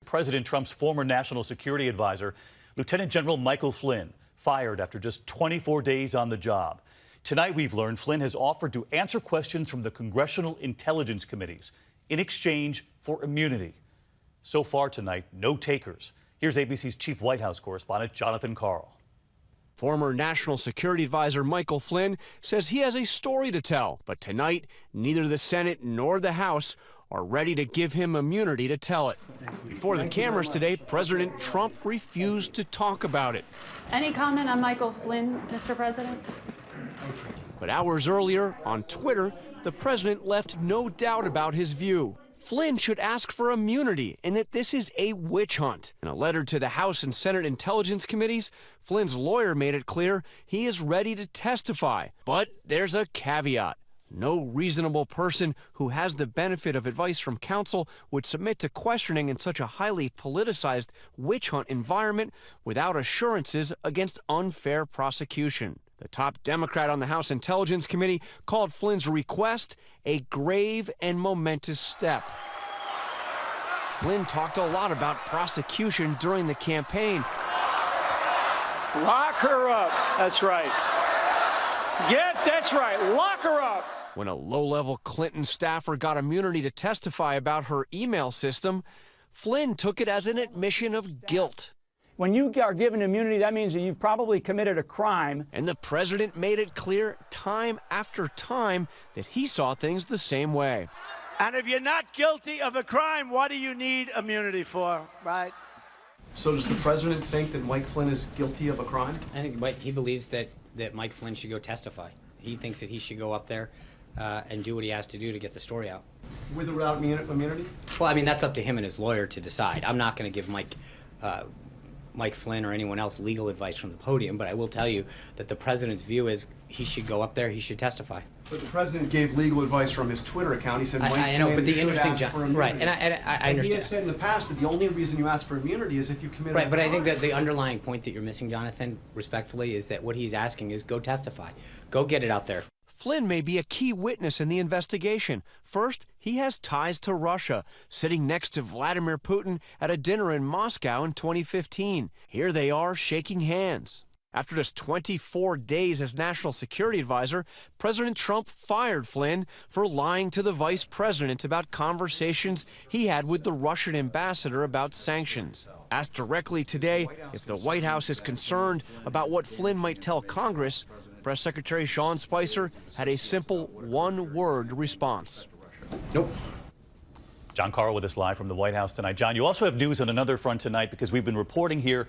President Trump's former national security advisor, Lieutenant General Michael Flynn, fired after just 24 days on the job. Tonight, we've learned Flynn has offered to answer questions from the Congressional Intelligence Committees in exchange for immunity. So far tonight, no takers. Here's ABC's chief White House correspondent, Jonathan Karl. Former National Security Advisor Michael Flynn says he has a story to tell, but tonight, neither the Senate nor the House are ready to give him immunity to tell it. Before the cameras today, President Trump refused to talk about it. Any comment on Michael Flynn, Mr. President? But hours earlier, on Twitter, the president left no doubt about his view. Flynn should ask for immunity and that this is a witch hunt. In a letter to the House and Senate Intelligence Committees, Flynn's lawyer made it clear he is ready to testify. But there's a caveat. No reasonable person who has the benefit of advice from counsel would submit to questioning in such a highly politicized witch hunt environment without assurances against unfair prosecution. The top Democrat on the House Intelligence Committee called Flynn's request a grave and momentous step. Flynn talked a lot about prosecution during the campaign. Lock her up. That's right. That's right. Lock her up. When a low-level Clinton staffer got immunity to testify about her email system, Flynn took it as an admission of guilt. When you are given immunity, that means that you've probably committed a crime. And the president made it clear time after time that he saw things the same way. And if you're not guilty of a crime, what do you need immunity for, right? So does the president think that Mike Flynn is guilty of a crime? I think he believes that Mike Flynn should go testify. He thinks that he should go up there and do what he has to do to get the story out. With or without immunity? Well, I mean, that's up to him and his lawyer to decide. I'm not going to give Mike Flynn or anyone else legal advice from the podium, but I will tell you that the president's view is he should go up there, he should testify. But the president gave legal advice from his Twitter account. He said Mike I know, Flynn but the should interesting, ask for immunity. right? And I understand. He has said in the past that the only reason you ask for immunity is if you commit a crime. But I think that the underlying point that you're missing, Jonathan, respectfully, is that what he's asking is go testify, go get it out there. Flynn may be a key witness in the investigation. First, he has ties to Russia, sitting next to Vladimir Putin at a dinner in Moscow in 2015. Here they are shaking hands. After just 24 days as National Security Advisor, President Trump fired Flynn for lying to the vice president about conversations he had with the Russian ambassador about sanctions. Asked directly today if the White House is concerned about what Flynn might tell Congress, Press Secretary Sean Spicer had a simple one-word response. Nope. John Karl with us live from the White House tonight. John, you also have news on another front tonight because we've been reporting here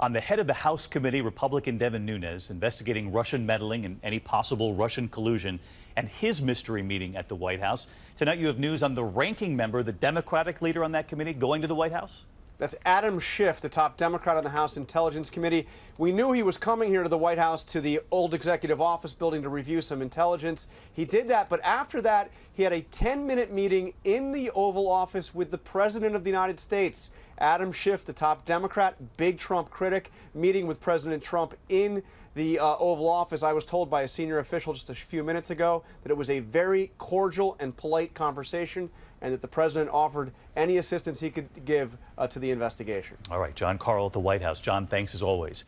on the head of the House committee, Republican Devin Nunes, investigating Russian meddling and any possible Russian collusion and his mystery meeting at the White House. Tonight you have news on the ranking member, the Democratic leader on that committee, going to the White House? That's Adam Schiff, the top Democrat on the House Intelligence Committee. We knew he was coming here to the White House, to the old executive office building, to review some intelligence. He did that, but after that, he had a 10-minute meeting in the Oval Office with the President of the United States. Adam Schiff, the top Democrat, big Trump critic, meeting with President Trump in the Oval Office. I was told by a senior official just a few minutes ago that it was a very cordial and polite conversation, and that the president offered any assistance he could give to the investigation. All right, John Karl at the White House. John, thanks as always.